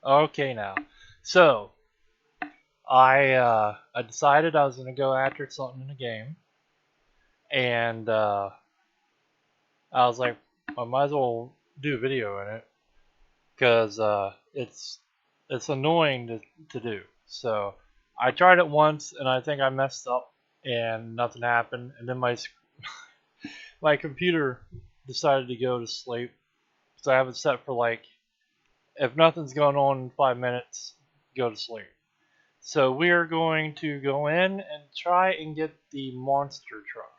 Okay, now. So I decided I was gonna go after something in the game, and I was like, I might as well do a video in it because it's annoying to do. So I tried it once, and I think I messed up, and nothing happened. And then my computer decided to go to sleep, so I have it set for like if nothing's going on in 5 minutes, go to sleep. So we are going to go in and try and get the monster truck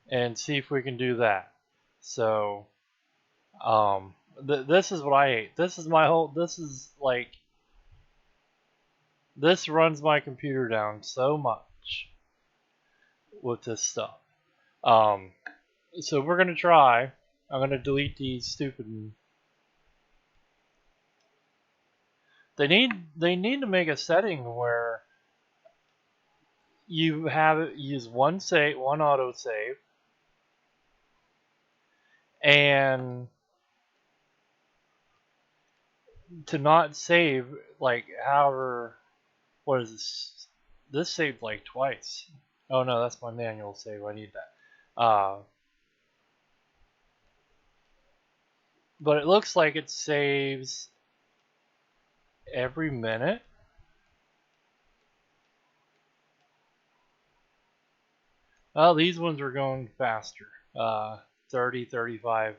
and see if we can do that. So, this is what I hate. This is my whole. This is like this runs my computer down so much with this stuff. Um, so we're gonna try. I'm gonna delete these stupid. They need to make a setting where you have it use one auto save, and to not save like however what is this? This saved like twice. Oh no, that's my manual save. I need that. But it looks like it saves every minute. Oh, these ones are going faster. 30, 35.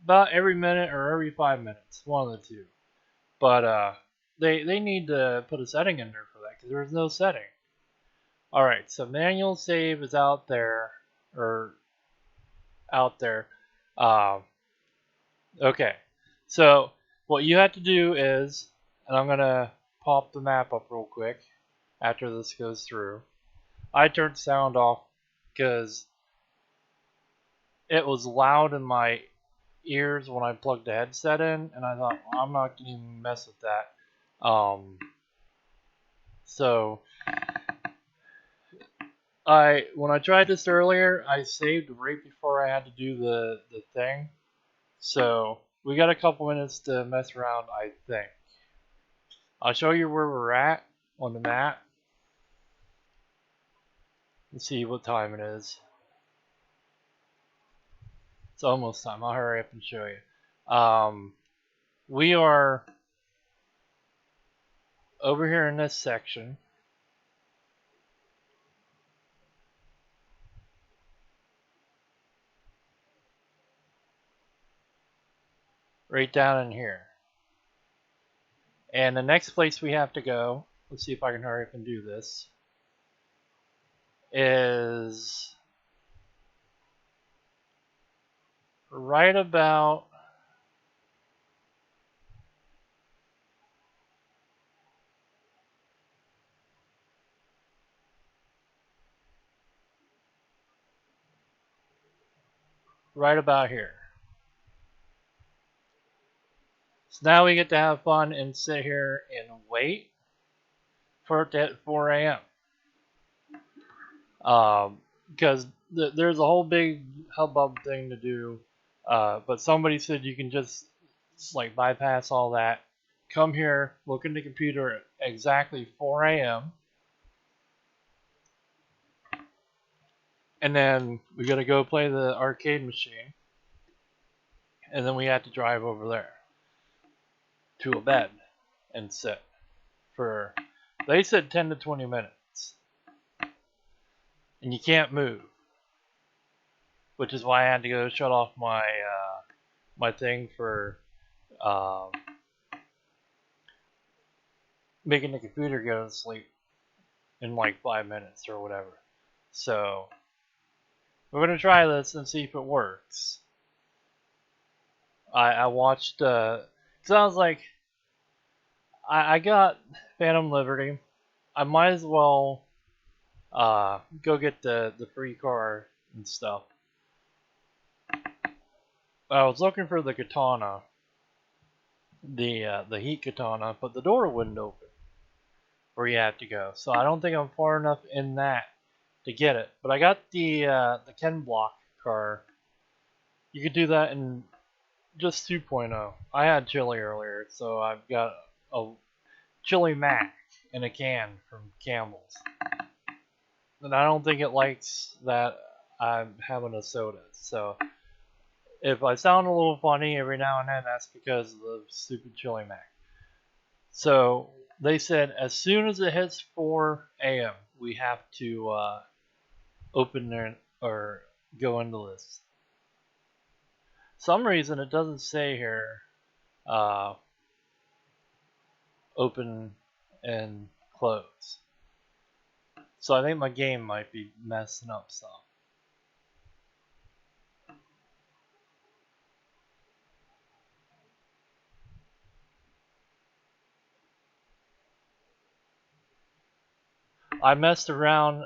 About every minute or every 5 minutes. One of the two. But they need to put a setting in there for that because there's no setting. Alright, so manual save is out there. Or out there. Um, okay. So what you have to do is, and I'm going to pop the map up real quick after this goes through. I turned sound off because it was loud in my ears when I plugged the headset in, and I thought, well, I'm not going to even mess with that. So when I tried this earlier, I saved right before I had to do the thing. So we got a couple minutes to mess around, I think. I'll show you where we're at on the map. Let's see what time it is. It's almost time. I'll hurry up and show you. We are over here in this section. Right down in here. And the next place we have to go, let's see if I can hurry up and do this, is right about here. So now we get to have fun and sit here and wait for it to hit 4 a.m. Because there's a whole big hubbub thing to do, but somebody said you can just like bypass all that, come here, look in the computer at exactly 4 a.m. and then we gotta go play the arcade machine, and then we have to drive over there to a bed and sit for, they said 10 to 20 minutes, and you can't move, which is why I had to go shut off my my thing for making the computer go to sleep in like 5 minutes or whatever. So we're gonna try this and see if it works. I watched because I was like, I got Phantom Liberty. I might as well go get the free car and stuff. I was looking for the katana, the heat katana, but the door wouldn't open where you have to go. So I don't think I'm far enough in that to get it. But I got the Ken Block car. You could do that in just 2.0. I had chili earlier, so I've got a chili mac in a can from Campbell's. And I don't think it likes that I'm having a soda. So if I sound a little funny every now and then, that's because of the stupid chili mac. So they said as soon as it hits 4 a.m., we have to open there or go into this. Some reason it doesn't say here uh, open and close. So I think my game might be messing up some. I messed around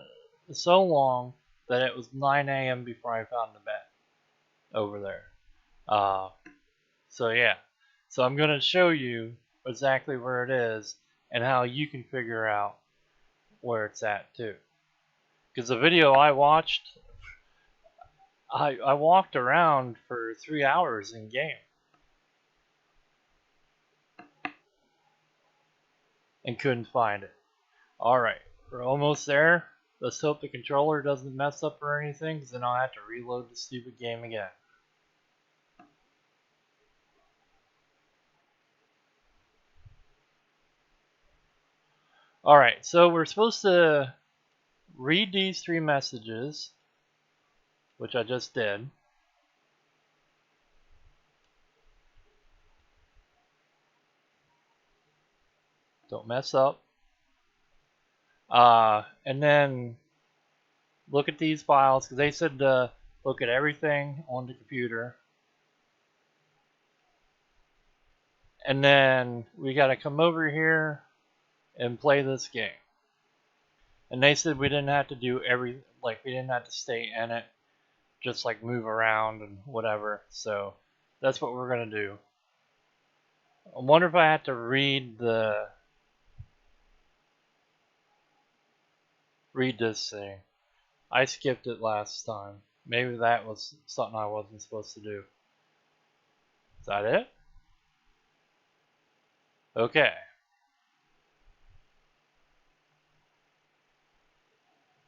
so long that it was 9 a.m. before I found the bed over there. Uh, so yeah. So I'm going to show you exactly where it is and how you can figure out where it's at too. Because the video I watched, I walked around for 3 hours in game and couldn't find it. Alright, we're almost there. Let's hope the controller doesn't mess up or anything, because then I'll have to reload the stupid game again. Alright, so we're supposed to read these 3 messages, which I just did. Don't mess up. And then look at these files, because they said to look at everything on the computer. And then we got to come over here and play this game. And they said we didn't have to do we didn't have to stay in it, just like move around and whatever. So that's what we're gonna do. I wonder if I have to read this thing. I skipped it last time. Maybe that was something I wasn't supposed to do. Is that it? Okay.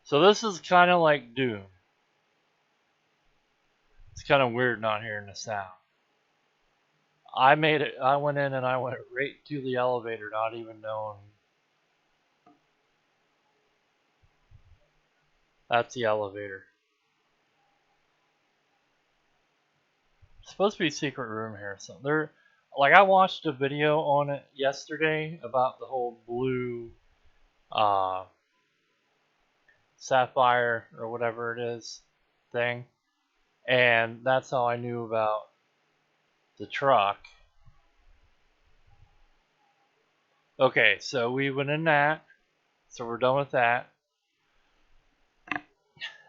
So this is kind of like Doom. It's kind of weird not hearing the sound. I went in and I went right to the elevator, not even knowing. That's the elevator. It's supposed to be a secret room here. So I watched a video on it yesterday about the whole blue uh, sapphire or whatever it is thing, and that's how I knew about the truck. Okay, so we went in that, so we're done with that.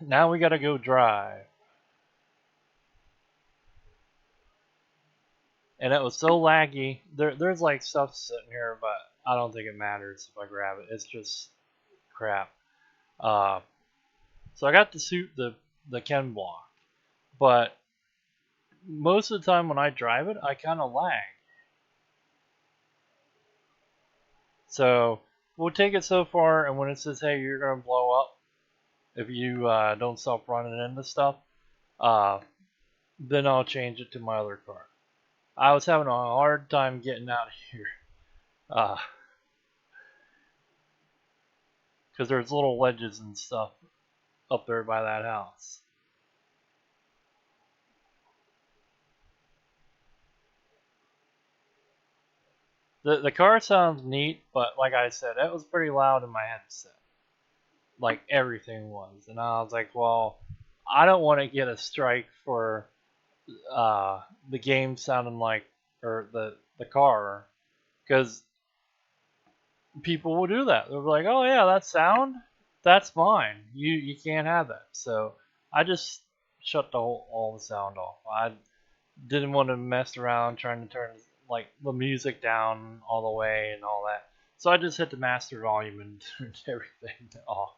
Now we gotta go drive. And it was so laggy. There's like stuff sitting here, but I don't think it matters if I grab it. It's just crap. So I got to suit the Ken block, but most of the time when I drive it, I kind of lag. So we'll take it so far, and when it says, "Hey, you're gonna blow up if you don't stop running into stuff," uh, then I'll change it to my other car. I was having a hard time getting out of here, because there's little ledges and stuff up there by that house. The car sounds neat, but like I said, it was pretty loud in my headset. Like everything was. And I was like, well, I don't want to get a strike for the game sounding like, or the car, because people will do that. They'll be like, oh yeah, that sound, that's fine. You can't have that. So I just shut all the sound off. I didn't want to mess around trying to turn like the music down all the way and all that. So I just hit the master volume and turned everything off.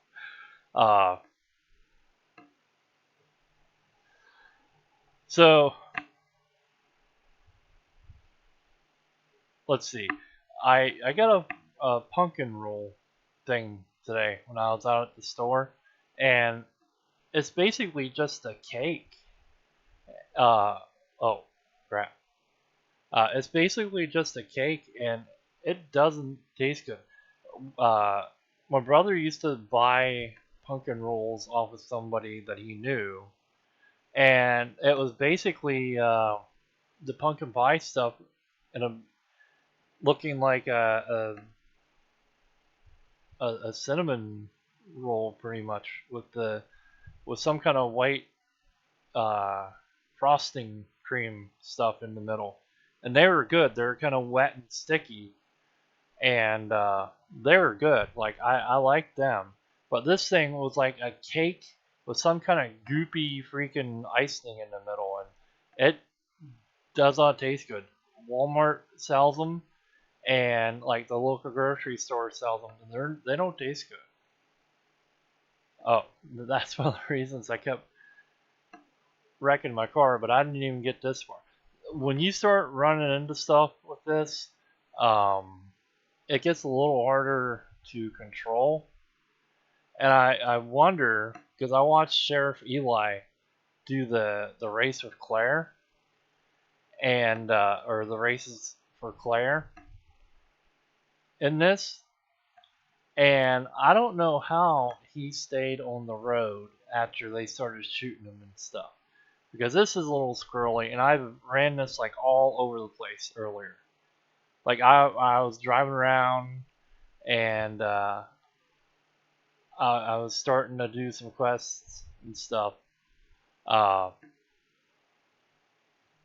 Uh, so let's see. I got a pumpkin roll thing today when I was out at the store, and it's basically just a cake. Uh oh, crap. It's basically just a cake, and it doesn't taste good. Uh, my brother used to buy pumpkin rolls off of somebody that he knew, and it was basically the pumpkin pie stuff in a looking like a cinnamon roll, pretty much with some kind of white uh, frosting cream stuff in the middle, and they were good. They were kind of wet and sticky, and they were good. Like I liked them, but this thing was like a cake with some kind of goopy freaking icing in the middle, and it does not taste good. Walmart sells them, and like the local grocery store sells them, and they don't taste good. Oh, that's one of the reasons I kept wrecking my car, but I didn't even get this far. When you start running into stuff with this, um, it gets a little harder to control. And I wonder, because I watched Sheriff Eli do the race with Claire, and or the races for Claire in this, and I don't know how he stayed on the road after they started shooting him and stuff. Because this is a little squirrely, and I ran this like all over the place earlier. Like I was driving around, and I was starting to do some quests and stuff. Uh,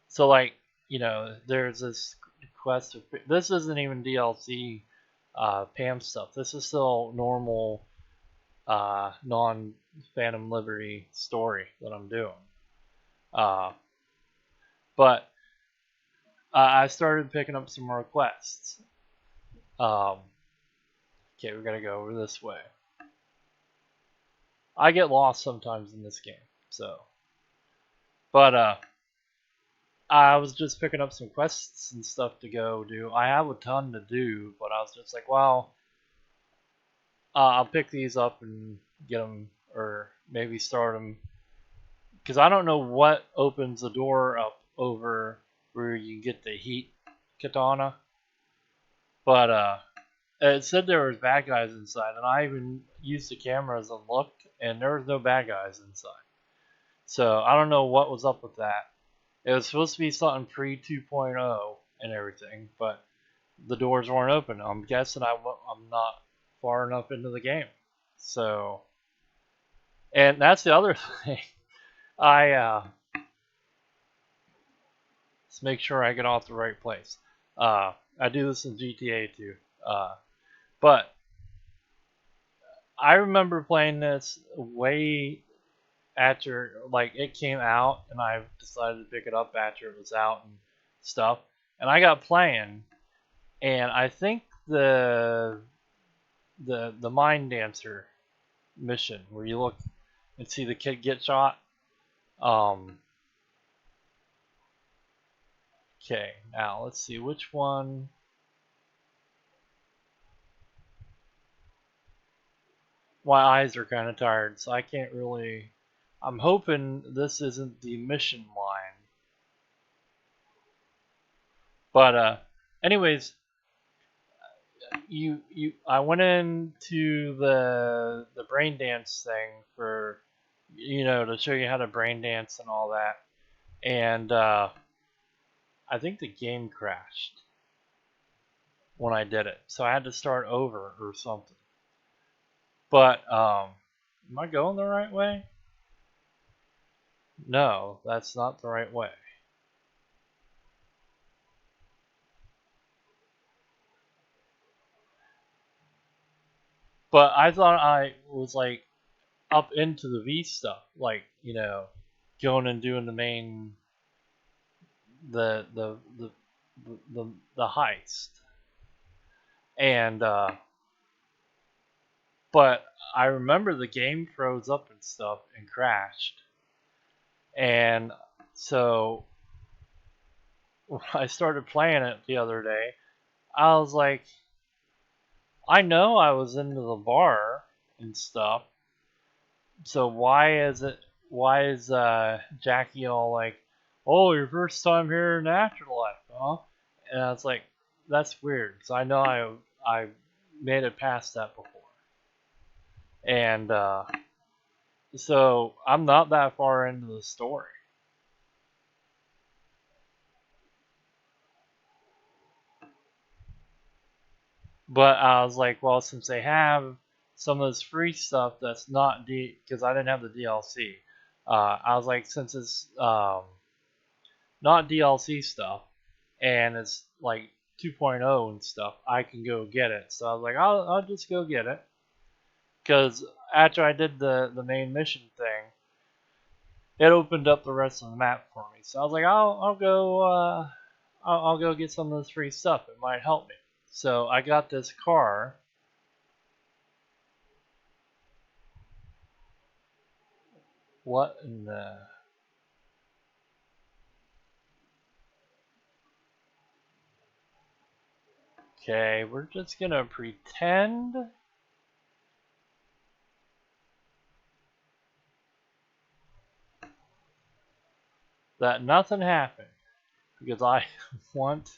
so like there's this quest. This isn't even DLC Pam stuff. This is still normal non Phantom Liberty story that I'm doing. Uh, but I started picking up some more quests. Um, okay, we gotta go over this way. I get lost sometimes in this game, so. But I was just picking up some quests and stuff to go do. I have a ton to do, but I was just like, well, I'll pick these up and get them, or maybe start them, because I don't know what opens the door up over where you get the heat katana. But it said there was bad guys inside, and I even used the cameras and looked, and there was no bad guys inside. So I don't know what was up with that. It was supposed to be something pre 2.0 and everything, but the doors weren't open. I'm guessing I'm not far enough into the game. So, and that's the other thing. I let's make sure I get off the right place. I do this in GTA too. But I remember playing this way after like it came out, and I decided to pick it up after it was out and stuff. And I got playing, and I think the Mind Dancer mission where you look and see the kid get shot. Um, okay, now let's see which one. My eyes are kind of tired, so I can't really. I'm hoping this isn't the mission line. But anyways, I went into the brain dance thing for to show you how to brain dance and all that, and I think the game crashed when I did it, so I had to start over or something. But am I going the right way? No, that's not the right way. But I thought I was like up into the V stuff, like going and doing the main the heist, and but I remember the game froze up and stuff and crashed, and so when I started playing it the other day, I was like, I know I was into the bar and stuff, so why is Jackie all like, oh, your first time here in Afterlife, huh? And I was like, that's weird, because I know I made it past that before. And so I'm not that far into the story. But I was like, well, since they have some of this free stuff that's not because I didn't have the DLC, I was like, since it's not DLC stuff and it's like 2.0 and stuff, I can go get it. So I was like, I'll just go get it, because after I did the main mission thing, it opened up the rest of the map for me. So I was like, I'll go I'll go get some of this free stuff. It might help me. So I got this car. What in the... Okay, we're just gonna pretend that nothing happened, because I want...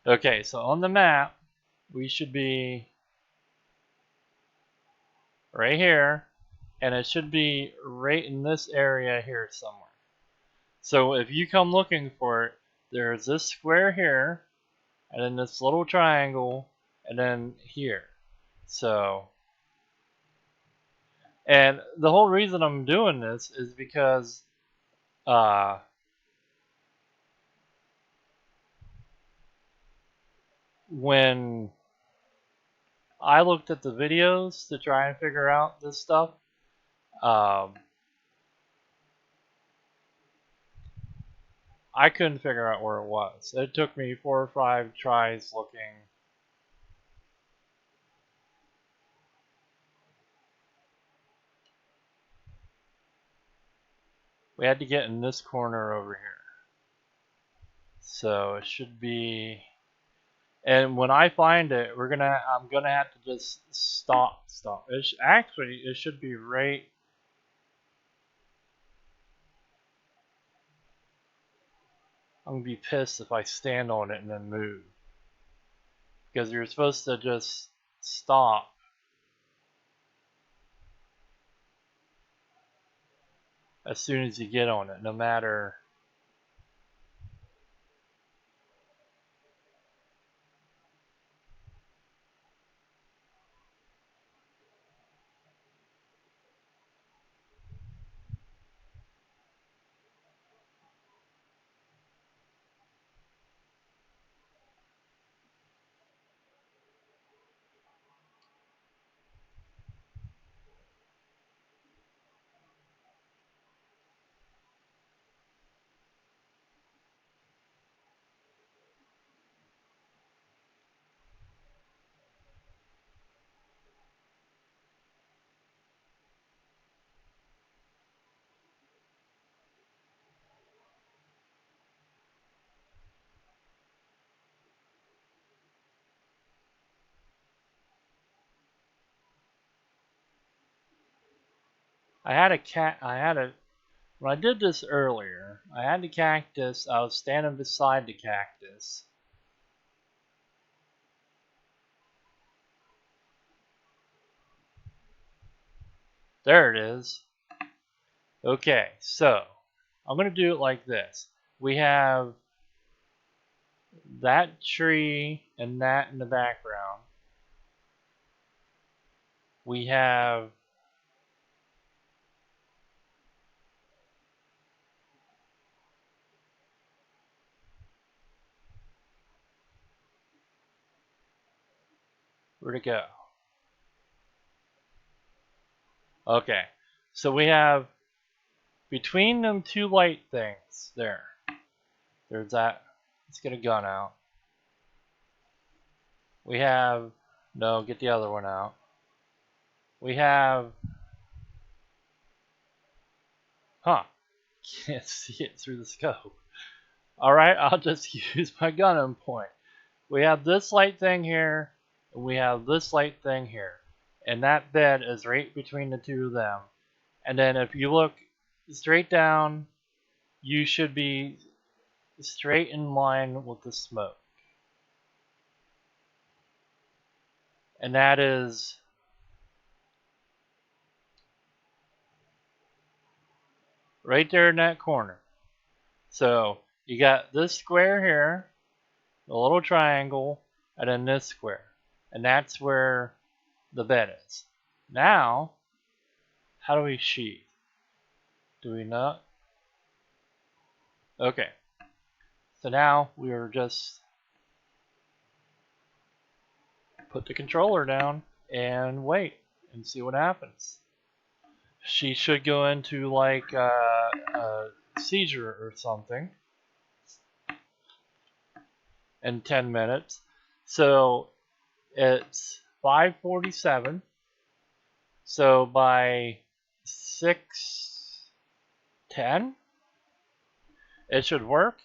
Okay, so on the map, we should be right here, and it should be right in this area here somewhere. So if you come looking for it, there's this square here, and then this little triangle, and then here. So, and the whole reason I'm doing this is because uh, when I looked at the videos to try and figure out this stuff, um, I couldn't figure out where it was. It took me 4 or 5 tries looking. We had to get in this corner over here. So it should be, and when I find it, I'm gonna have to just stop. Actually, it should be right. I'm gonna be pissed if I stand on it and then move, because you're supposed to just stop as soon as you get on it, no matter. I had a cat. I had a When I did this earlier, I had the cactus. I was standing beside the cactus. There it is. Okay, so I'm gonna do it like this. We have that tree and that in the background. We have where to go? Okay, so we have between them two light things there. There's that. Let's get a gun out. We have, no, get the other one out. We have, can't see it through the scope. Alright, I'll just use my gun and point. We have this light thing here, and we have this light thing here. And that bed is right between the two of them. And then if you look straight down, you should be straight in line with the smoke. And that is right there in that corner. So you got this square here, the little triangle, and then this square. And that's where the bed is. Now, how do we sheath? Do we not? Okay. So now we are just put the controller down and wait and see what happens. She should go into like a seizure or something in 10 minutes. So it's 5:47. So by 6:10, it should work.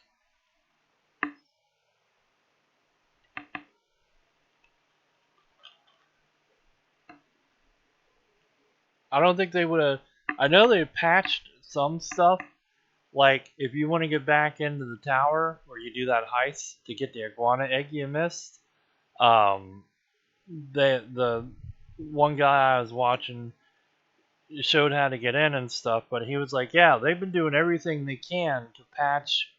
I don't think they would have. I know they patched some stuff. Like if you want to get back into the tower where you do that heist to get the iguana egg you missed, the one guy I was watching showed how to get in and stuff, but he was like, yeah, they've been doing everything they can to patch.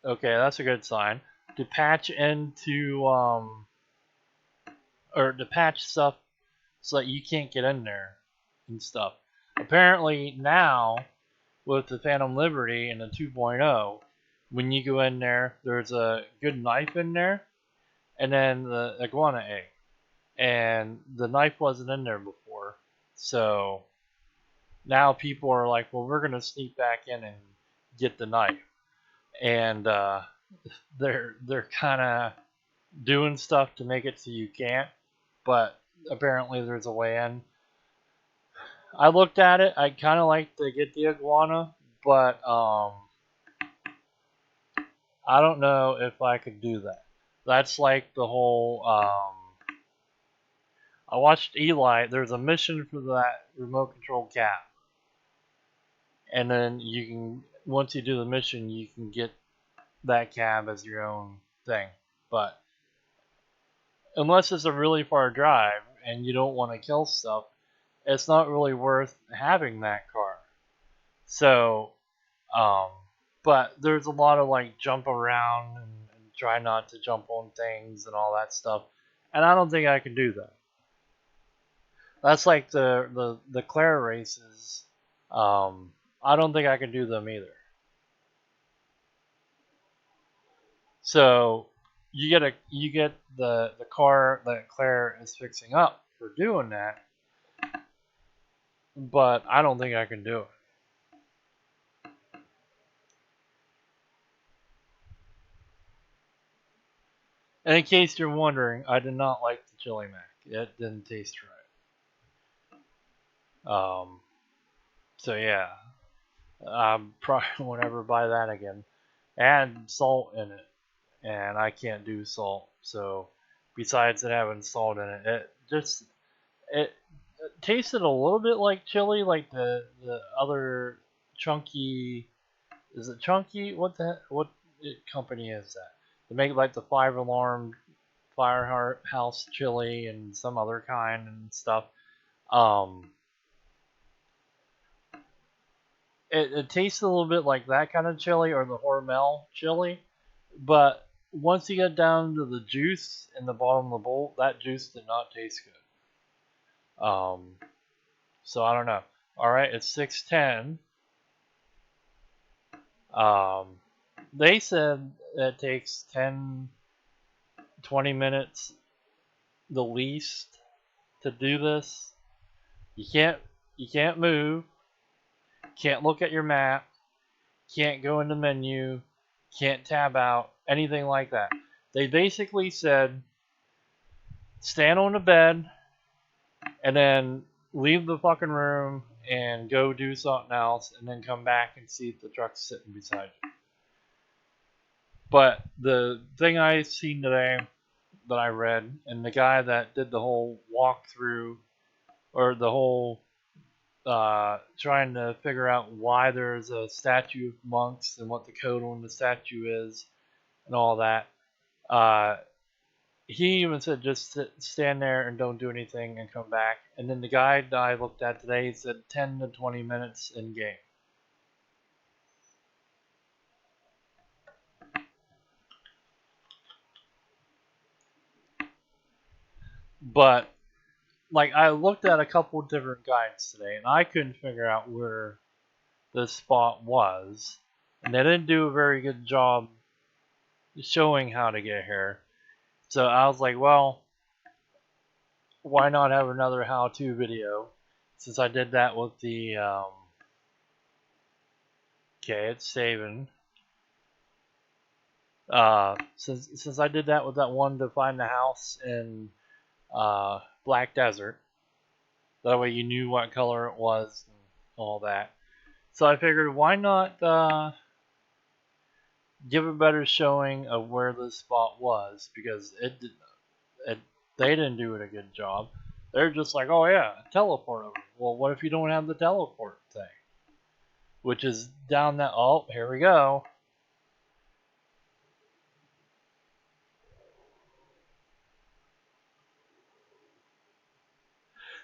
Okay, that's a good sign. To patch into or to patch stuff so that you can't get in there and stuff. Apparently now with the Phantom Liberty and the 2.0, when you go in there, there's a good knife in there, and then the iguana egg. And the knife wasn't in there before, so now people are like, well, we're gonna sneak back in and get the knife, and they're kind of doing stuff to make it so you can't, but apparently there's a way in. I looked at it. I kind of like to get the iguana, but I don't know if I could do that. That's like the whole. I watched Eli. There's a mission for that remote control cat, and then you can once you do the mission, you can get that cab as your own thing. But unless it's a really far drive and you don't want to kill stuff, it's not really worth having that car. So, um, but there's a lot of like jump around and try not to jump on things and all that stuff, and I don't think I can do that. That's like the Claire races. I don't think I can do them either. So you get the car that Claire is fixing up for doing that, but I don't think I can do it. And in case you're wondering, I did not like the chili mac. It didn't taste right. So yeah, I probably won't ever buy that again. Add salt in it, and I can't do salt. So besides it having salt in it, it tasted a little bit like chili, like the other chunky. Is it chunky? What company is that? They make like the Five Alarm Firehouse chili and some other kind and stuff. Um, it tastes a little bit like that kind of chili or the Hormel chili, but once you get down to the juice in the bottom of the bowl, that juice did not taste good. So I don't know. All right, it's 6:10. Um, they said it takes 10, 20 minutes the least to do this. You can't move, can't look at your map, can't go in the menu, can't tab out, anything like that. They basically said stand on the bed and then leave the fucking room and go do something else and then come back and see if the truck's sitting beside you. But the thing I seen today that I read, and the guy that did the whole walkthrough or the whole trying to figure out why there's a statue of monks and what the code on the statue is and all that. Uh, he even said just stand there and don't do anything and come back. And then the guide I looked at today said 10 to 20 minutes in game. But like I looked at a couple different guides today and I couldn't figure out where this spot was. And they didn't do a very good job showing how to get here. So I was like, well, why not have another how-to video? Since I did that with the, okay, it's saving. Since I did that with that one to find the house in Black Desert, that way you knew what color it was and all that. So I figured, why not give a better showing of where this spot was, because they didn't do it a good job. They're just like, oh yeah, teleport over. Well, what if you don't have the teleport thing? Which is down that, oh, here we go.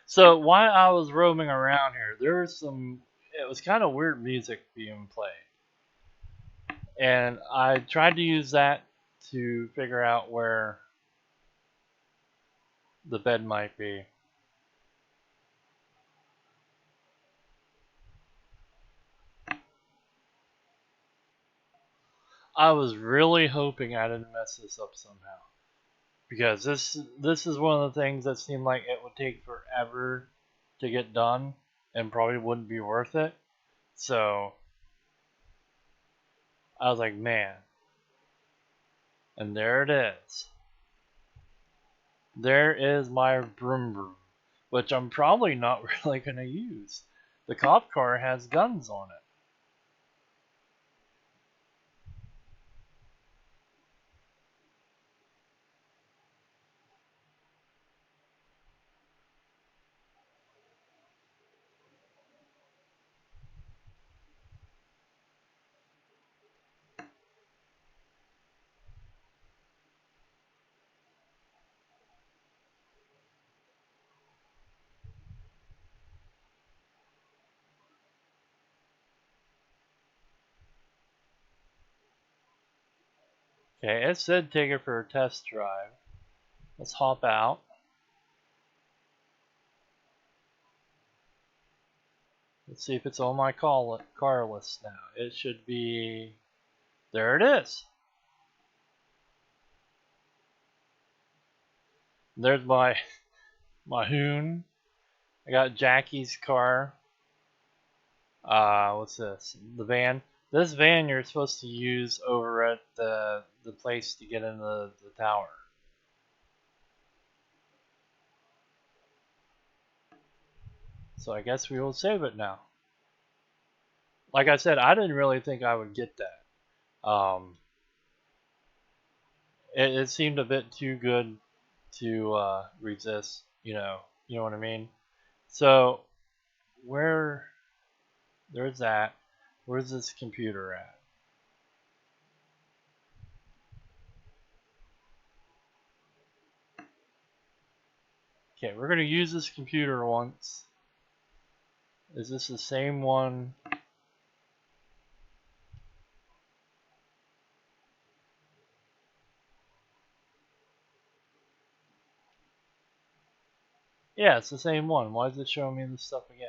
So while I was roaming around here, there was it was kind of weird music being played. And I tried to use that to figure out where the bed might be. I was really hoping I didn't mess this up somehow. Because this is one of the things that seemed like it would take forever to get done and probably wouldn't be worth it. So I was like, man. And there it is. There is my broom broom, which I'm probably not really going to use. The cop car has guns on it. Okay, it said take it for a test drive. Let's hop out. Let's see if it's on my car list now. It should be. There it is. There's my hoon. I got Jackie's car. What's this? The van. This van you're supposed to use over at the place to get into the tower. So I guess we will save it now. Like I said, I didn't really think I would get that. It seemed a bit too good to resist. You know what I mean. So there's that. Where's this computer at? Okay, we're gonna use this computer once. Is this the same one? Yeah, it's the same one. Why is it showing me this stuff again?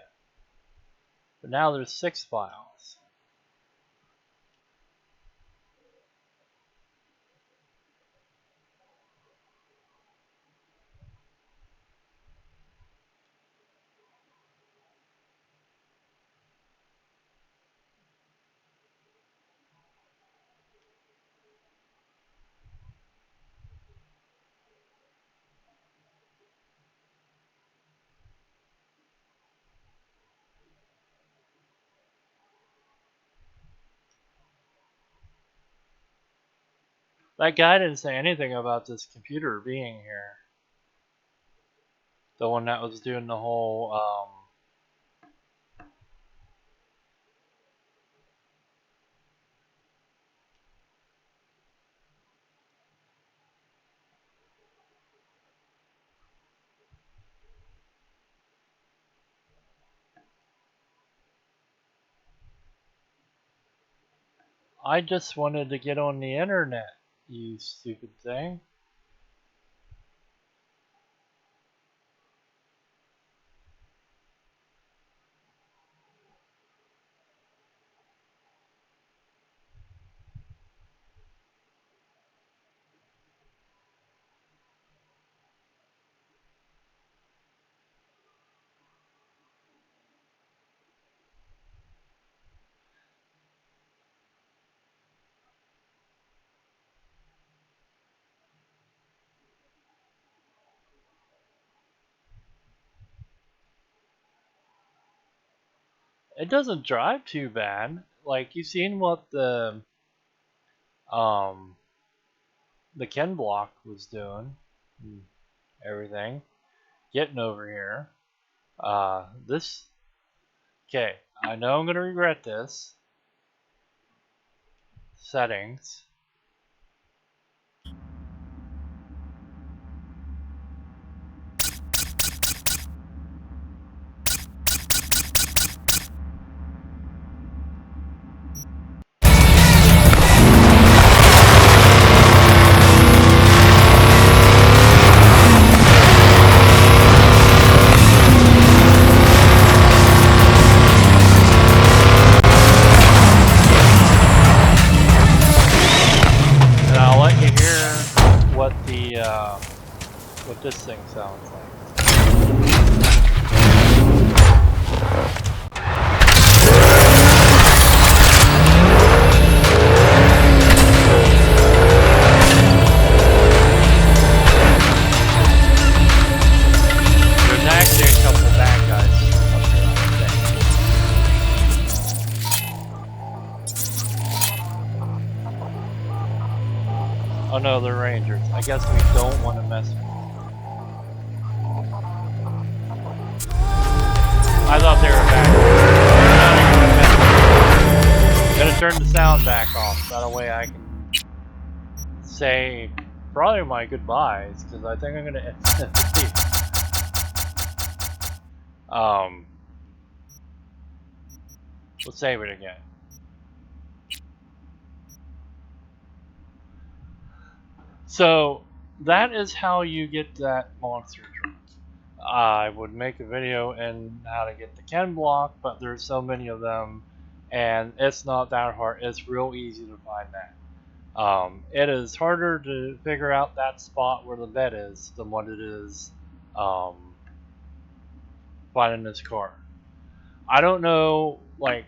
But now there's 6 files. That guy didn't say anything about this computer being here. The one that was doing the whole, I just wanted to get on the internet, you stupid thing. It doesn't drive too bad. Like, you seen what um, the Ken block was doing. Everything. Getting over here. This, okay, I know I'm gonna regret this. Settings. And I'll let you hear what this thing sounds like. There's actually a couple bad guys up here, I think. Oh no, they're rangers. I guess we don't want to mess with them. I thought they were back. I'm gonna turn the sound back off. That way I can say probably my goodbyes, because I think I'm gonna end the video. We'll save it again. So that is how you get that monster truck. I would make a video in how to get the Ken block, but there's so many of them, and it's not that hard. It's real easy to find that. It is harder to figure out that spot where the bed is than what it is finding this car. I don't know, like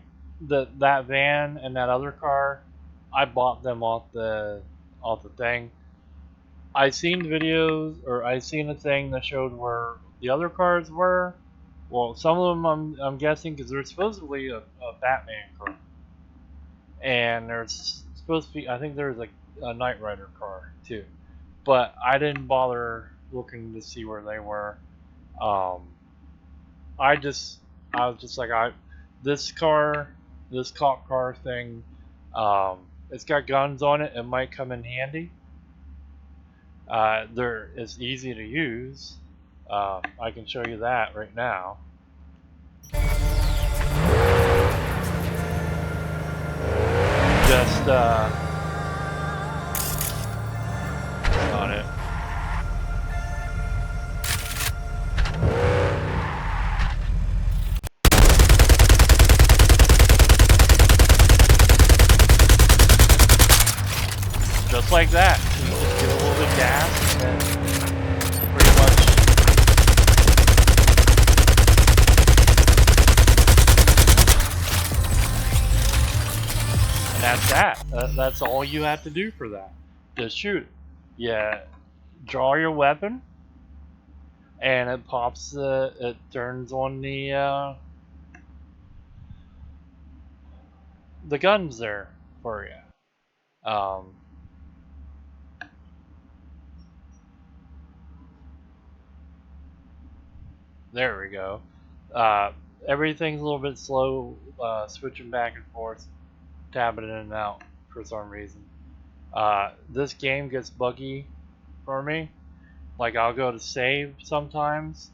that van and that other car. I bought them off the thing. I seen videos, or I seen a thing that showed where the other cars were. Well, some of them I'm guessing, because there's supposedly a Batman car, and there's supposed to be, I think there's a Knight Rider car too, but I didn't bother looking to see where they were. I was just like, this car, this cop car thing, it's got guns on it. It might come in handy. It's easy to use. I can show you that right now. Just on it. Just like that. You just give a little bit of gas, and then pretty much. And that's that. That's all you have to do for that. Just shoot. Yeah. Draw your weapon, and it pops. It turns on the guns there for you. There we go. Uh, Everything's a little bit slow, switching back and forth, tabbing in and out for some reason. This game gets buggy for me. Like I'll go to save sometimes,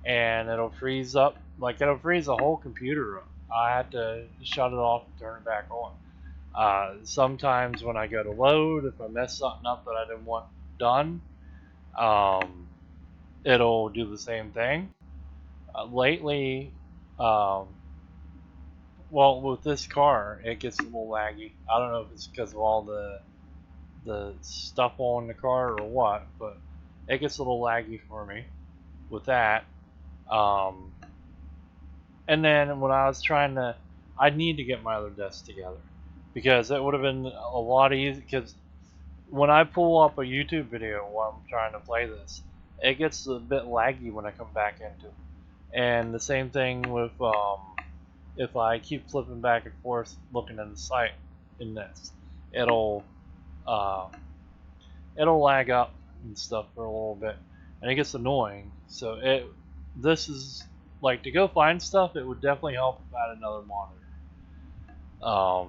and it'll freeze up. Like it'll freeze the whole computer up. I had to shut it off and turn it back on. Sometimes when I go to load, if I mess something up that I didn't want done, um, it'll do the same thing. Lately, um, well, with this car, it gets a little laggy. I don't know if it's because of all the stuff on the car or what, but it gets a little laggy for me with that. Um, and then when I was trying to, I need to get my other desk together because it would have been a lot easier. Because when I pull up a YouTube video while I'm trying to play this, it gets a bit laggy when I come back into it. And the same thing with if I keep flipping back and forth looking at the site in this, it'll uh, it'll lag up and stuff for a little bit, and it gets annoying. So this is like to go find stuff. It would definitely help if I had another monitor. Oh,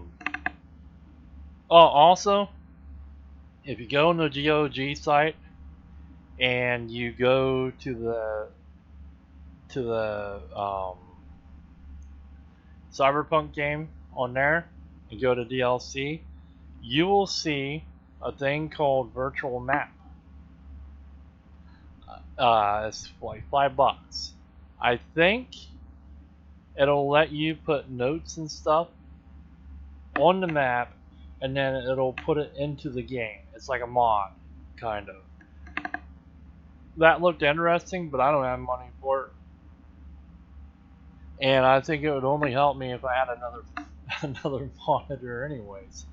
also, if you go on the GOG site and you go to the Cyberpunk game on there and go to DLC, you will see a thing called virtual map. It's like $5. I think it'll let you put notes and stuff on the map, and then it'll put it into the game. It's like a mod, kind of. That looked interesting, but I don't have money for it. And I think it would only help me if I had another monitor, anyways.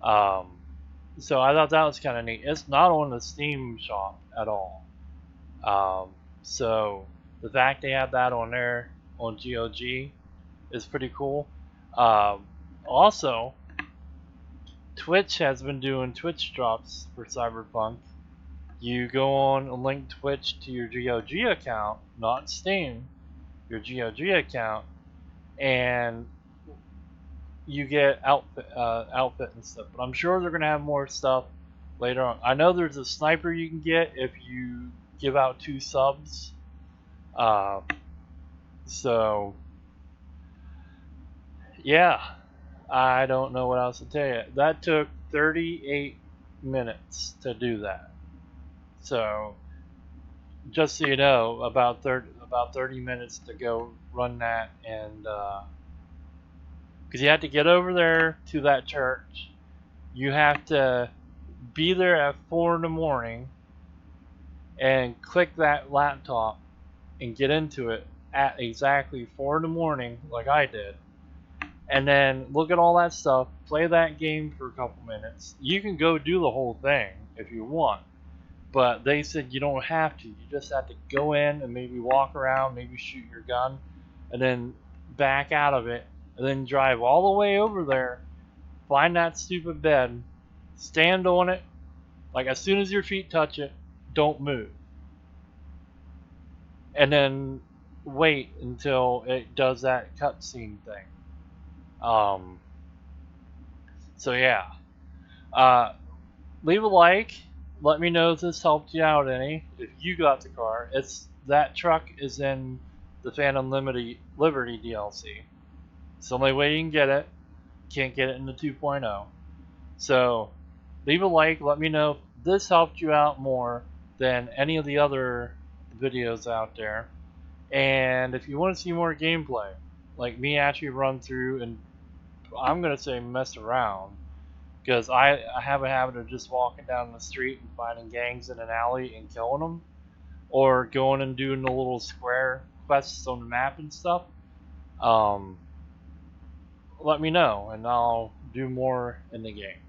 So I thought that was kind of neat. It's not on the Steam shop at all. So the fact they have that on there on GOG is pretty cool. Also, Twitch has been doing Twitch drops for Cyberpunk. You go on and link Twitch to your GOG account, not Steam, your GOG account, and you get outfit and stuff. But I'm sure they're gonna have more stuff later on. I know there's a sniper you can get if you give out 2 subs. So yeah, I don't know what else to tell you. That took 38 minutes to do that. So just so you know, about 30 minutes to go run that, and because you have to get over there to that church, you have to be there at 4 in the morning and click that laptop and get into it at exactly 4 in the morning, like I did. And then look at all that stuff, play that game for a couple minutes. You can go do the whole thing if you want, but they said you don't have to. You just have to go in and maybe walk around, maybe shoot your gun, and then back out of it, and then drive all the way over there, find that stupid bed, stand on it, like as soon as your feet touch it, don't move. And then wait until it does that cutscene thing. So yeah. Leave a like. Let me know if this helped you out any. If you got the car, that truck is in the Phantom Liberty DLC. It's the only way you can get it. Can't get it in the 2.0. So leave a like. Let me know if this helped you out more than any of the other videos out there. And if you want to see more gameplay, like me actually run through and I'm gonna say mess around, because I have a habit of just walking down the street and finding gangs in an alley and killing them, or going and doing the little square quests on the map and stuff. Let me know and I'll do more in the game.